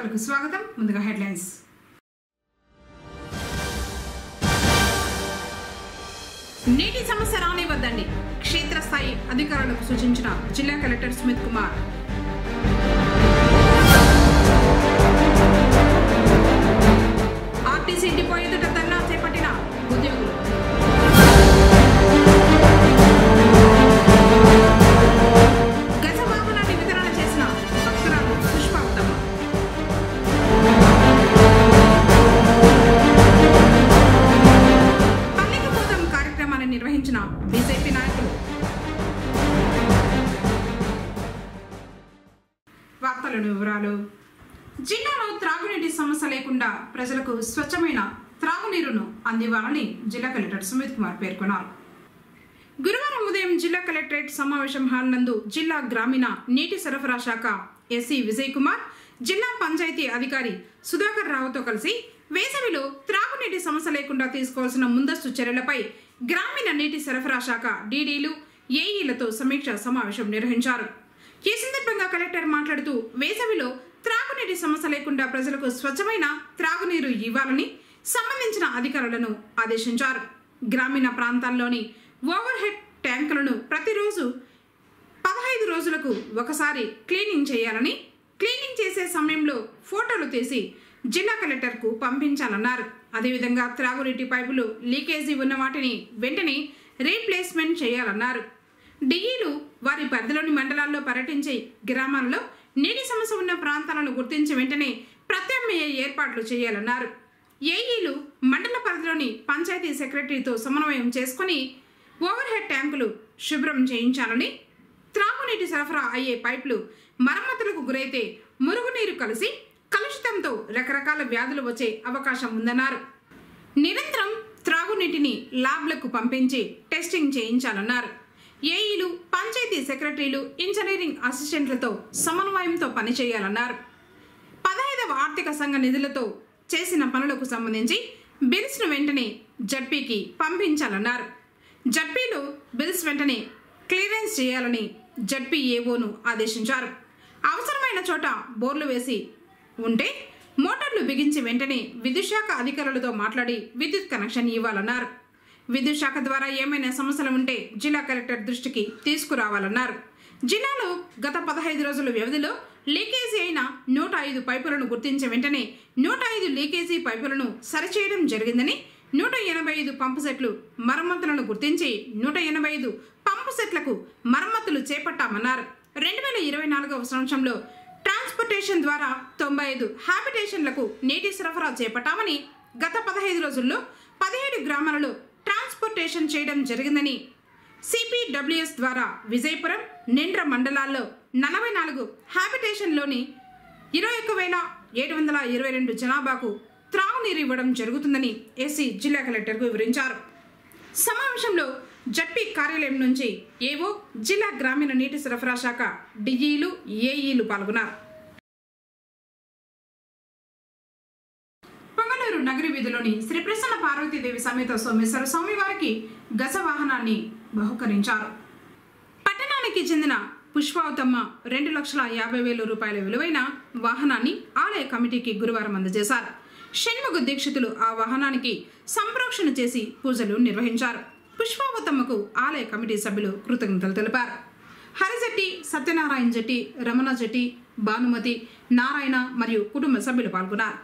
వార్తలకు స్వాగతం. ముందుగా హెడ్లైన్స్. నీటి సమస్య రానివ్వద్దండి, క్షేత్రస్థాయి అధికారులకు సూచించిన జిల్లా collector Sumit Kumar. RTC depot ఎదుట ధర్నా చేపట్టిన ఉద్యోగులు. గజ వాహనాన్ని వితరణ చేసిన భక్తురాలు పుష్పవతమ్మ. పల్లెకి పోదాం కార్యక్రమాన్ని నిర్వహించిన బీజేపీ నాయకులు. వార్తల వివరాలు. జిల్లాలో త్రాగునీటి సమస్య లేకుండా ప్రజలకు స్వచ్ఛమైన త్రాగునీరును అందివ్వాలని జిల్లా కలెక్టర్ సుమిత్ కుమార్ పేర్కొన్నారు. గురువారం ఉదయం జిల్లా కలెక్టరేట్ సమావేశం హాల్ నందు జిల్లా గ్రామీణ నీటి సరఫరా శాఖ ఎస్సీ విజయ్ కుమార్, జిల్లా పంచాయతీ అధికారి సుధాకర్ రావుతో కలిసి వేసవిలో త్రాగునీటి సమస్య లేకుండా తీసుకోవాల్సిన ముందస్తు చర్యలపై గ్రామీణ నీటి సరఫరా శాఖ డీడీలు, ఏఈలతో సమీక్ష సమావేశం నిర్వహించారు. ఈ సందర్భంగా కలెక్టర్ మాట్లాడుతూ వేసవిలో త్రాగునీటి సమస్య లేకుండా ప్రజలకు స్వచ్ఛమైన త్రాగునీరు ఇవ్వాలని సంబంధించిన అధికారులను ఆదేశించారు. గ్రామీణ ప్రాంతాల్లోని ఓవర్ హెడ్ ట్యాంకులను ప్రతిరోజు 15 రోజులకు ఒకసారి క్లీనింగ్ చేయాలని, క్లీనింగ్ చేసే సమయంలో ఫోటోలు తీసి జిల్లా కలెక్టర్కు పంపించాలన్నారు. అదేవిధంగా త్రాగునీటి పైపులు లీకేజీ ఉన్న వాటిని వెంటనే రీప్లేస్మెంట్ చేయాలన్నారు. డిఈలు వారి పరిధిలోని మండలాల్లో పర్యటించి గ్రామాల్లో నీటి సమస్య ఉన్న ప్రాంతాలను గుర్తించి వెంటనే ప్రత్యామ్నాయ ఏర్పాట్లు చేయాలన్నారు. ఏఈలు మండల పరిధిలోని పంచాయతీ సెక్రటరీతో సమన్వయం చేసుకుని ఓవర్ హెడ్ ట్యాంకులు శుభ్రం చేయించాలని, త్రాగునీటి సరఫరా అయ్యే పైపులు మరమ్మతులకు గురైతే మురుగునీరు కలిసి కలుషితంతో రకరకాల వ్యాధులు వచ్చే అవకాశం ఉందన్నారు. నిరంతరం త్రాగునీటిని ల్యాబ్లకు పంపించి టెస్టింగ్ చేయించాలన్నారు. ఏఈలు, పంచాయతీ సెక్రటరీలు, ఇంజనీరింగ్ అసిస్టెంట్లతో సమన్వయంతో పనిచేయాలన్నారు. 15వ ఆర్థిక సంఘ నిధులతో చేసిన పనులకు సంబంధించి బిల్స్ను వెంటనే జడ్పీకి పంపించాలన్నారు. జడ్పీలో బిల్స్ వెంటనే క్లియరెన్స్ చేయాలని జడ్పీ ఏఓను ఆదేశించారు. అవసరమైన చోట బోర్లు వేసి ఉంటే మోటార్లు బిగించి వెంటనే విద్యుత్ శాఖ అధికారులతో మాట్లాడి విద్యుత్ కనెక్షన్ ఇవ్వాలన్నారు. విద్యుత్ శాఖ ద్వారా ఏమైనా సమస్యలు ఉంటే జిల్లా కలెక్టర్ దృష్టికి తీసుకురావాలన్నారు. జిల్లాలో గత 15 రోజుల వ్యవధిలో లీకేజీ అయిన 105 పైపులను గుర్తించే వెంటనే 105 లీకేజీ పైపులను సరిచేయడం జరిగిందని, 185 పంపు సెట్లు మరమ్మతులను గుర్తించి 185 పంపు సెట్లకు మరమ్మతులు చేపట్టామన్నారు. 2024వ సంవత్సరంలో ట్రాన్స్పోర్టేషన్ ద్వారా 95 హ్యాబిటేషన్లకు నీటి సరఫరా చేపట్టామని, గత 15 రోజుల్లో 17 గ్రామాలలో ట్రాన్స్పోర్టేషన్ చేయడం జరిగిందని, సిపిడబ్ల్యూఎస్ ద్వారా విజయపురం, నిండ్ర మండలాల్లో 44 హ్యాబిటేషన్లోని 21,722 జనాభాకు త్రాగునీరు ఇవ్వడం జరుగుతుందని ఎస్సీ జిల్లా కలెక్టర్కు వివరించారు. సమావేశంలో జడ్పీ కార్యాలయం నుంచి ఏవో, జిల్లా గ్రామీణ నీటి సరఫరా శాఖ డిఈలు, ఏఈలు పాల్గొన్నారు. నగరి వీధిలోని శ్రీ ప్రసన్న పార్వతీదేవి సమేత సోమేశ్వర స్వామివారికి గజ వాహనాన్ని బహుకరించారు. పట్టణానికి చెందిన పుష్పవతమ్మ 2,50,000 రూపాయల విలువైన వాహనాన్ని ఆలయ కమిటీకి గురువారం అందజేశారు. షణ్ముగ దీక్షితులు ఆ వాహనానికి సంప్రోక్షణ చేసి పూజలు నిర్వహించారు. పుష్పవతమ్మకు ఆలయ కమిటీ సభ్యులు కృతజ్ఞతలు తెలిపారు. హరిజెట్టి, సత్యనారాయణ జెట్టి, రమణ జెట్టి, భానుమతి, నారాయణ మరియు కుటుంబ సభ్యులు పాల్గొన్నారు.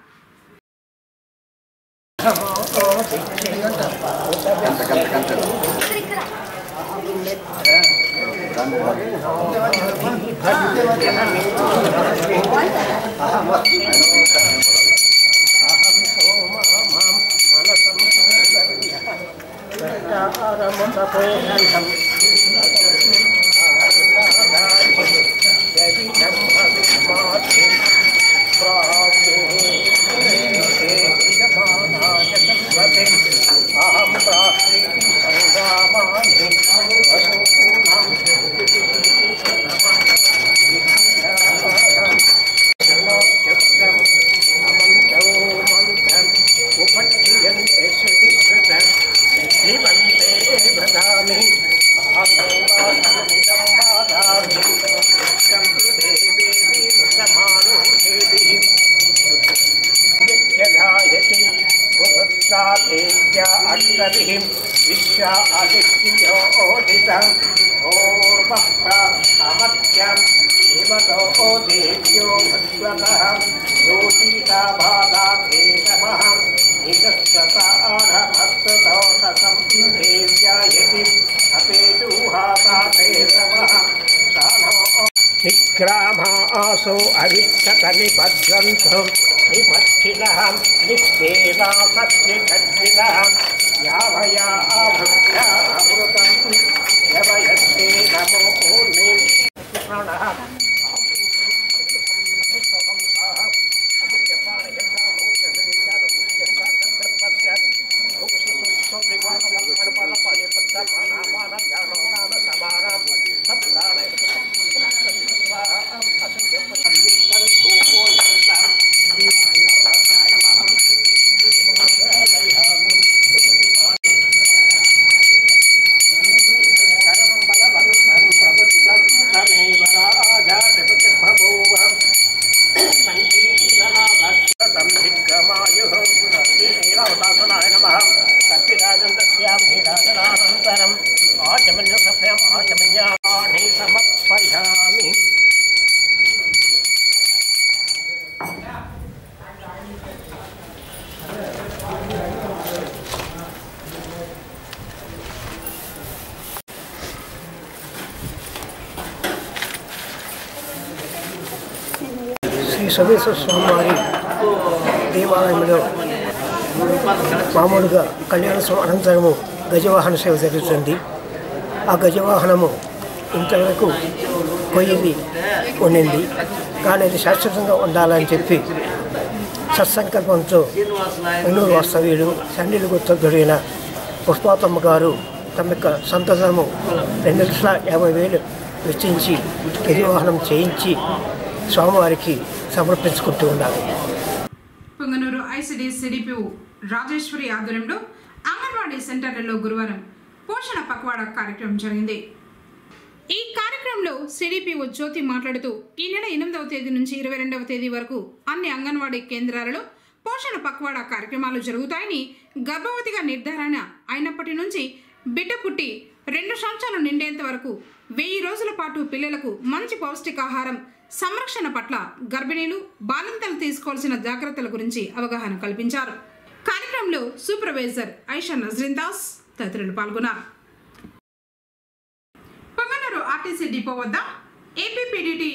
Come to the baby, Aditya आदित्योदितं ओर्वप्रामत्यं हिमतो देव्यो भस्वतः योषिता बाधाभेदमः निगस्वतारहस्तदोषसं देव्यायति अपेदुहातादेशवः सानो निग्रामासो अविच्छतनिपद्वन्तु निपच्छिनः निस्तेनासत्यघट्टिनः यावया भक्त्या अमृतं यवयस्ते नमो ऊर्मिं प्रणः समर्पयामि। శ్రీ సోమేశ్వర స్వామివారి దేవాలయంలో మామూలుగా కళ్యాణోత్సవం అనంతరము గజవాహన సేవ జరుగుతుంది. ఆ గజవాహనము ఇంతవరకు కొయ్యింది ఉండింది, కానీ అది శాశ్వతంగా ఉండాలని చెప్పి సత్సంకల్పంతో ఎన్నూరు వాస్తవ్యులు సండిలు గుర్తొడిగిన పుష్పాతమ్మ గారు తమ యొక్క సంతోషము 2,50,000 వెచ్చించి గజవాహనం చేయించి స్వామివారికి సమర్పించుకుంటూ ఉన్నారు. పొంగనూరు ఐసిడి సిడిపిఓ రాజేశ్వరి ఆధ్వర్యంలో అంగన్వాడీ సెంటర్లలో గురువారం పోషణ పక్వాడా కార్యక్రమం జరిగింది. ఈ కార్యక్రమంలో సిడిపిఓ జ్యోతి మాట్లాడుతూ ఈ నెల 8వ తేదీ నుంచి 22వ తేదీ వరకు అన్ని అంగన్వాడీ కేంద్రాలలో పోషణ పక్వాడా కార్యక్రమాలు జరుగుతాయని, గర్భవతిగా నిర్ధారణ అయినప్పటి నుంచి బిడ్డ పుట్టి 2 సంవత్సరాలు నిండేంత వరకు 1000 రోజుల పాటు పిల్లలకు మంచి పౌష్టికాహారం సంరక్షణ పట్ల గర్భిణీలు బాలింతలు తీసుకోవాల్సిన జాగ్రత్తల గురించి అవగాహన కల్పించారు. కార్యక్రమంలో సూపర్వైజర్ ఐషా నజ్రీన్ దాస్ తదితరులు పాల్గొన్నారు. పొంగనూరు ఆర్టీసీ డిపో వద్ద ఏపీపీడీటీ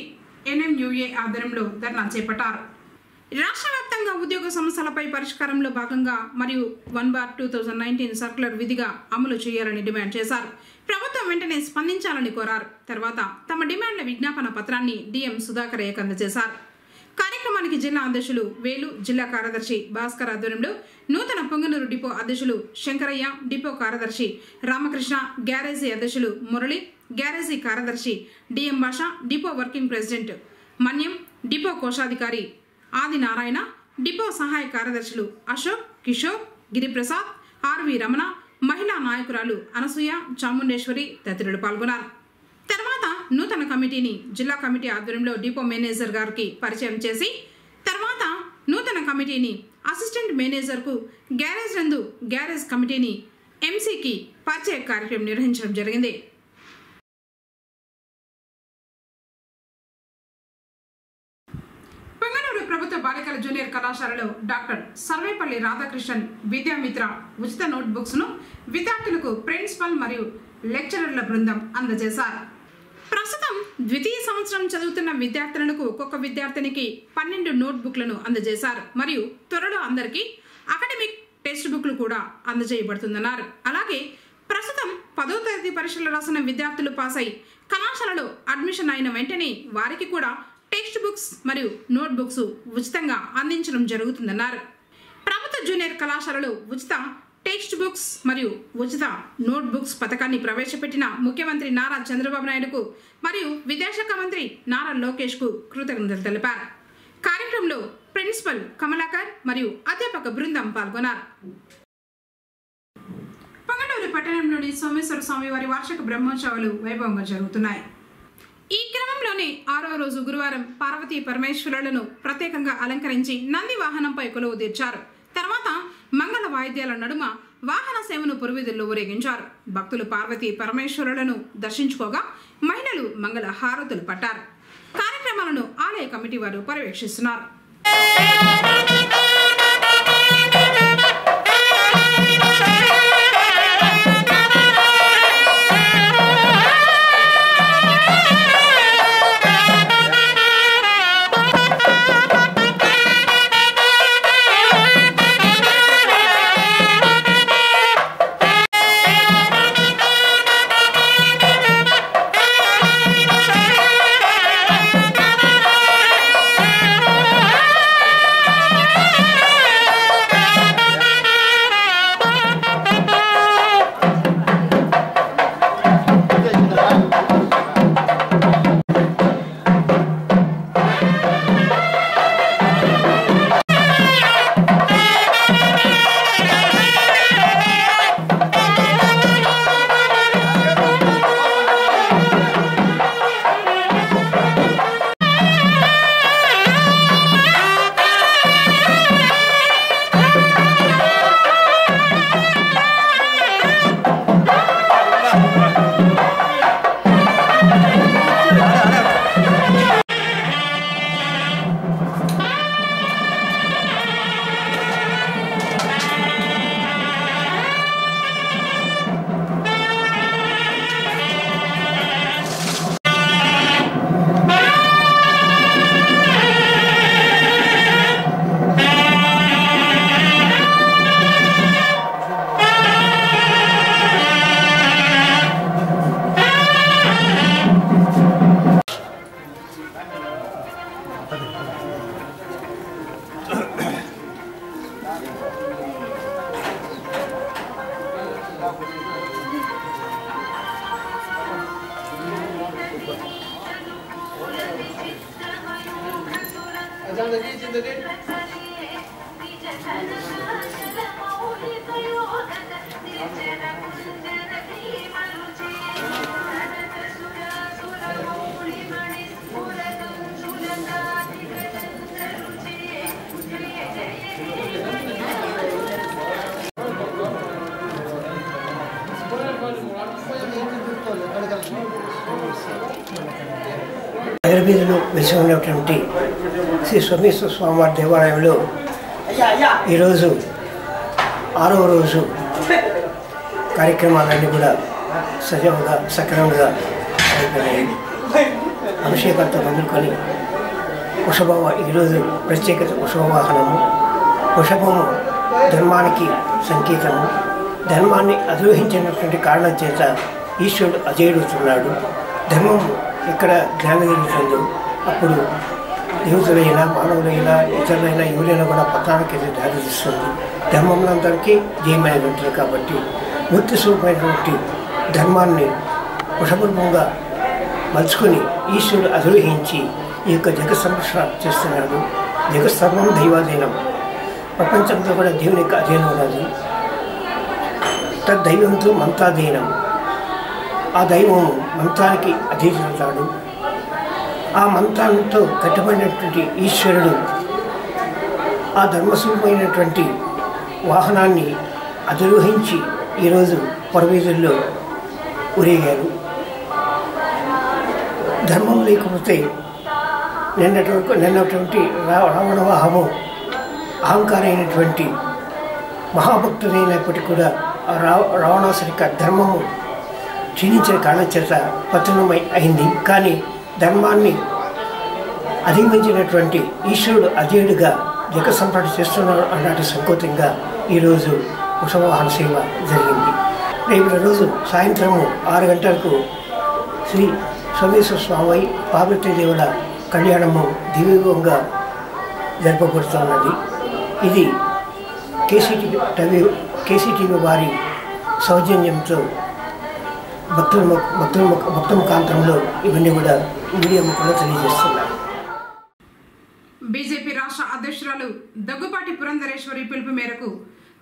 ఎన్ఎంయూఏ ఆధ్వర్యంలో ధర్నా చేపట్టారు. రాష్ట్ర వ్యాప్తంగా ఉద్యోగ సమస్యలపై పరిష్కారంలో భాగంగా మరియు 1/2019 సర్క్యులర్ విధిగా అమలు చేయాలని డిమాండ్ చేశారు. ప్రభుత్వం వెంటనే స్పందించాలని కోరారు. తర్వాత తమ డిమాండ్ల విజ్ఞాపన పత్రాన్ని డిఎం సుధాకర్ అందజేశారు. కార్యక్రమానికి జిల్లా అధ్యక్షులు వేలు, జిల్లా కార్యదర్శి భాస్కర్ ఆధ్వర్యంలో నూతన పొంగనూరు డిపో అధ్యక్షులు శంకరయ్య, డిపో కార్యదర్శి రామకృష్ణ, గ్యారేజీ అధ్యక్షులు మురళి, గ్యారేజీ కార్యదర్శి డిఎం భాష, డిపో వర్కింగ్ ప్రెసిడెంట్ మన్యం, డిపో కోశాధికారి ఆది నారాయణ, డిపో సహాయ కార్యదర్శులు అశోక్, కిషోర్, గిరిప్రసాద్, ఆర్వి రమణ, మహిళా నాయకురాలు అనసూయ, చాముండేశ్వరి తదితరులు పాల్గొన్నారు. తర్వాత నూతన కమిటీని జిల్లా కమిటీ ఆధ్వర్యంలో డిపో మేనేజర్ గారికి పరిచయం చేసి, తర్వాత నూతన కమిటీని అసిస్టెంట్ మేనేజర్కు, గ్యారేజ్ నందు గ్యారేజ్ కమిటీని ఎంసీకి పరిచయ కార్యక్రమం నిర్వహించడం జరిగింది. ప్రభుత్వ బాలికల జూనియర్ కళాశాలలో డాక్టర్ సర్వేపల్లి రాధాకృష్ణన్ విద్యామిత్ర ఉచిత నోట్బుక్స్ ను విద్యార్థులకు ప్రిన్సిపల్ మరియు లెక్చరర్ల బృందం అందజేశారు. ప్రస్తుతం ద్వితీయ సంవత్సరం చదువుతున్న విద్యార్థులకు ఒక్కొక్క విద్యార్థినికి 12 నోట్బుక్లను అందజేశారు. మరియు త్వరలో అందరికీ అకాడమిక్ టెక్స్ట్ బుక్లు కూడా అందజేయబడుతుందన్నారు. అలాగే ప్రస్తుతం 10వ తరగతి పరీక్షలు రాసిన విద్యార్థులు పాస్ అయి కళాశాలలో అడ్మిషన్ అయిన వెంటనే వారికి కూడా టెక్స్ట్ బుక్స్ మరియు నోట్ బుక్స్ ఉచితంగా అందించడం జరుగుతుందన్నారు. ప్రభుత్వ జూనియర్ కళాశాలలో ఉచిత టెక్స్ట్ బుక్స్ మరియు ఉచిత నోట్ బుక్స్ పథకాన్ని ప్రవేశపెట్టిన ముఖ్యమంత్రి నారా చంద్రబాబు నాయుడుకు మరియు విద్యాశాఖ మంత్రి నారా లోకేష్ కు కృతజ్ఞతలు తెలిపారు. కార్యక్రమంలో ప్రిన్సిపల్ కమలాకర్ మరియు అధ్యాపక బృందం పాల్గొన్నారు. పొంగనూరు పట్టణంలోని సోమేశ్వర స్వామివారి వార్షిక బ్రహ్మోత్సవాలు వైభవంగా జరుగుతున్నాయి. ఈ క్రమంలోనే 6వ రోజు గురువారం పార్వతీ పరమేశ్వరులను ప్రత్యేకంగా అలంకరించి నంది వాహనంపై కొలువు తీర్చారు. తర్వాత మంగళ వాయిద్యాల నడుమ వాహన సేవను పురవీధుల్లో ఊరేగించారు. భక్తులు పార్వతీ పరమేశ్వరులను దర్శించుకోగా మహిళలు మంగళ హారతులు పట్టారు. కార్యక్రమాలను ఆలయ కమిటీ వారు పర్యవేక్షిస్తున్నారు. నగరవీధిలో వెలిసి ఉన్నటువంటి శ్రీ సోమేశ్వర స్వామివారి దేవాలయంలో ఈరోజు 6వ రోజు కార్యక్రమాలన్నీ కూడా సజావుగా సక్రమంగా అయిపోయినాయి. అభిషేకంతో మొదలుకొని వృషభ ఈరోజు ప్రత్యేకత వృషభ వాహనము. వృషభము ధర్మానికి సంకేతము. ధర్మాన్ని అధిరోహించినటువంటి కారణం చేత ఈశ్వరుడు అజేయుడుతున్నాడు. ధర్మం ఎక్కడ జ్ఞానం జరుగుతుందో అప్పుడు దేవతలైనా మానవులైనా ఇతరులైనా ఎవరైనా కూడా పతనానికి దారితీస్తుంది. ధర్మంలందరికీ జయమైన ఉంటుంది. కాబట్టి మూర్తి స్వరూపమైనటువంటి ధర్మాన్ని వృషభంగా మలుచుకొని ఈశ్వరుడు అధిరోహించి ఈ యొక్క జగత్ సంరక్షణ చేస్తున్నాడు. జగత్సర్వం దైవాధీనం. ప్రపంచంతో కూడా దేవుని యొక్క అధీనం ఉన్నది. తద్దైవంతో మంత్రాధీనం. ఆ దైవం మంత్రానికి అధీనతాడు. ఆ మంత్రంతో కట్టుబడినటువంటి ఈశ్వరుడు ఆ ధర్మస్వరూపమైనటువంటి వాహనాన్ని అధిరోహించి ఈరోజు పరవీధుల్లో ఊరేగారు. ధర్మం లేకపోతే నిన్నటువంటి రావణ వాహము అహంకారైనటువంటి మహాభక్తుడైనప్పటికీ కూడా ఆ రావణాసురి ధర్మము క్షీణించిన కారణం చేత పతనమై అయింది. కానీ ధర్మాన్ని అధిగమించినటువంటి ఈశ్వరుడు అజేయుడుగా జగ సంపాట చేస్తున్నాడు అన్నట్టు సంకోతంగా ఈరోజు వృషభవాహన సేవ జరిగింది. రేపటి రోజు సాయంత్రము 6 గంటలకు శ్రీ సోమేశ్వర స్వామి పార్వతీ దేవుల కళ్యాణము దివ్యంగా జరపబడుతున్నది. ఇది కేసీటీవీ వారి సౌజన్యంతో భక్తుల ముఖాంతరంలో ఇవన్నీ కూడా మీడియా ముఖంలో తెలియజేస్తున్నారు. బీజేపీ రాష్ట్ర అధ్యక్షురాలు దగ్గుపాటి పురంధరేశ్వరి పిలుపు మేరకు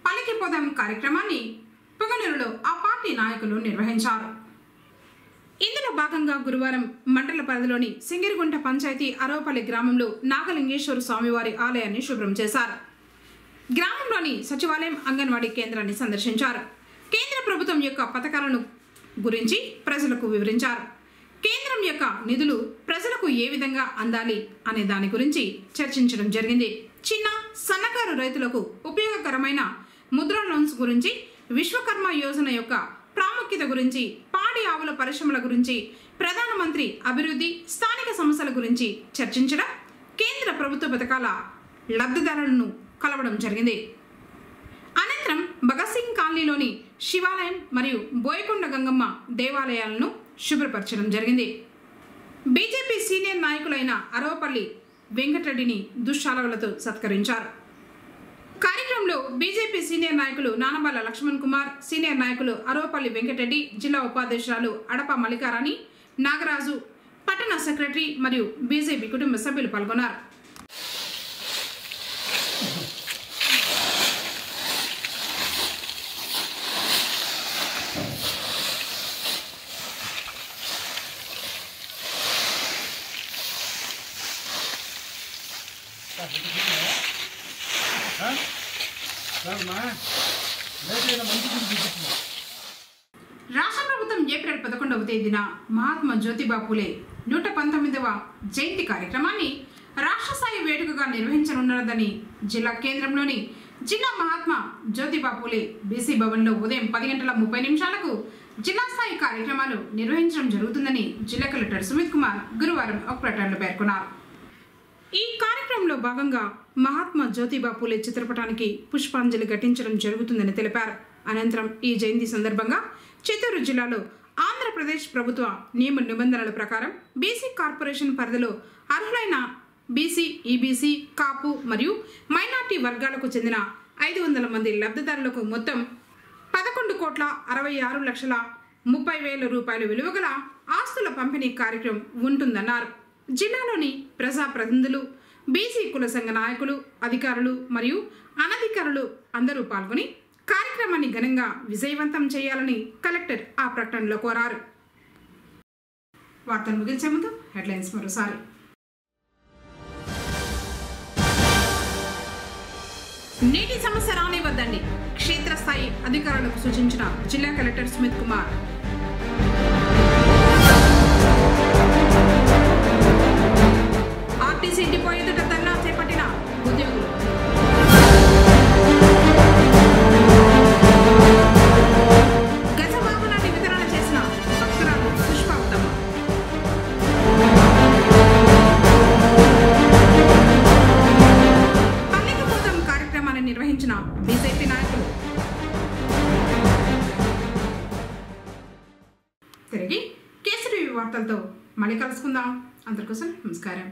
పలికి పోదాం కార్యక్రమాన్ని పొంగనూరులో ఆ పార్టీ నాయకులు నిర్వహించారు. ఇందులో భాగంగా గురువారం మండల పరిధిలోని సింగిరిగుంట పంచాయతీ అరవపల్లి గ్రామంలో నాగలింగేశ్వర స్వామివారి ఆలయాన్ని శుభ్రం చేశారు. గ్రామంలోని సచివాలయం అంగన్వాడీ కేంద్రాన్ని సందర్శించారు. కేంద్ర ప్రభుత్వం యొక్క పథకాలను గురించి ప్రజలకు వివరించారు. కేంద్రం యొక్క నిధులు ప్రజలకు ఏ విధంగా అందాలి అనే దాని గురించి చర్చించడం జరిగింది. చిన్న సన్నకారు రైతులకు ఉపయోగకరమైన ముద్రా లోన్స్ గురించి, విశ్వకర్మ యోజన యొక్క ప్రాముఖ్యత గురించి, పాడి ఆవుల పరిశ్రమల గురించి, ప్రధానమంత్రి అభివృద్ధి, స్థానిక సమస్యల గురించి చర్చించడం, కేంద్ర ప్రభుత్వ పథకాల లబ్ధిదారులను కలవడం జరిగింది. అనంతరం భగత్ సింగ్ కాలనీలోని శివాలయం మరియు బోయకొండ గంగమ్మ దేవాలయాలను శుభ్రపరచడం జరిగింది. బీజేపీ సీనియర్ నాయకులైన అరవపల్లి వెంకటరెడ్డిని దుశ్శాలవలతో సత్కరించారు. కార్యక్రమంలో బీజేపీ సీనియర్ నాయకులు నానబాల లక్ష్మణ్ కుమార్, సీనియర్ నాయకులు అరవపల్లి వెంకటరెడ్డి, జిల్లా ఉపాధ్యక్షురాలు అడప మల్లికారాణి, నాగరాజు, పట్టణ సెక్రటరీ మరియు బీజేపీ కుటుంబ సభ్యులు పాల్గొన్నారు. రాష్ట్ర ప్రభుత్వం ఏప్రిల్ 11వ తేదీన మహాత్మా జ్యోతిబా పూలే 119వ జయంతి కార్యక్రమాన్ని రాష్ట్ర స్థాయి వేడుకగా నిర్వహించనున్నదని జిల్లా కేంద్రంలోని జిల్లా మహాత్మా జ్యోతిబా పూలే బీసీ భవన్లో ఉదయం 10:30 జిల్లా స్థాయి కార్యక్రమాలు నిర్వహించడం జరుగుతుందని జిల్లా కలెక్టర్ సుమిత్ కుమార్ గురువారం ఒక ప్రకటనలో పేర్కొన్నారు. ఈ కార్యక్రమంలో భాగంగా మహాత్మా జ్యోతిబా పూలే చిత్రపటానికి పుష్పాంజలి ఘటించడం జరుగుతుందని తెలిపారు. అనంతరం ఈ జయంతి సందర్భంగా చిత్తూరు జిల్లాలో ఆంధ్రప్రదేశ్ ప్రభుత్వ నియమ నిబంధనల ప్రకారం బీసీ కార్పొరేషన్ పరిధిలో అర్హులైన బీసీ, ఈబీసీ, కాపు మరియు మైనార్టీ వర్గాలకు చెందిన 500 మంది లబ్ధిదారులకు మొత్తం 11,66,30,000 రూపాయల విలువగల ఆస్తుల పంపిణీ కార్యక్రమం ఉంటుందన్నారు. జిల్లాలోని ప్రజాప్రతినిధులు, బీసీ కుల సంఘ నాయకులు, అధికారులు మరియు అనధికారులు అందరూ పాల్గొని కార్యక్రమాన్ని ఘనంగా విజయవంతం చేయాలని కలెక్టర్ ఆ ప్రకటనలో కోరారు. వార్తలు ముగించే ముందు హెడ్లైన్స్ మరోసారి. నీటి సమస్య రానివ్వద్దండి, క్షేత్రస్థాయి అధికారులకు సూచించిన జిల్లా collector Sumit Kumar. RTC depot ఎదుట ధర్నా చేపట్టిన ఉద్యోగులు. గజ వాహనాన్ని వితరణ చేసిన భక్తురాలు పుష్పవతమ్మ. పల్లెకు పోదాం కార్యక్రమాన్ని నిర్వహించిన బీజేపీ నాయకులు. తిరిగి కేసరి వార్తలతో మళ్ళీ కలుసుకుందాం. అందరికోసం నమస్కారం.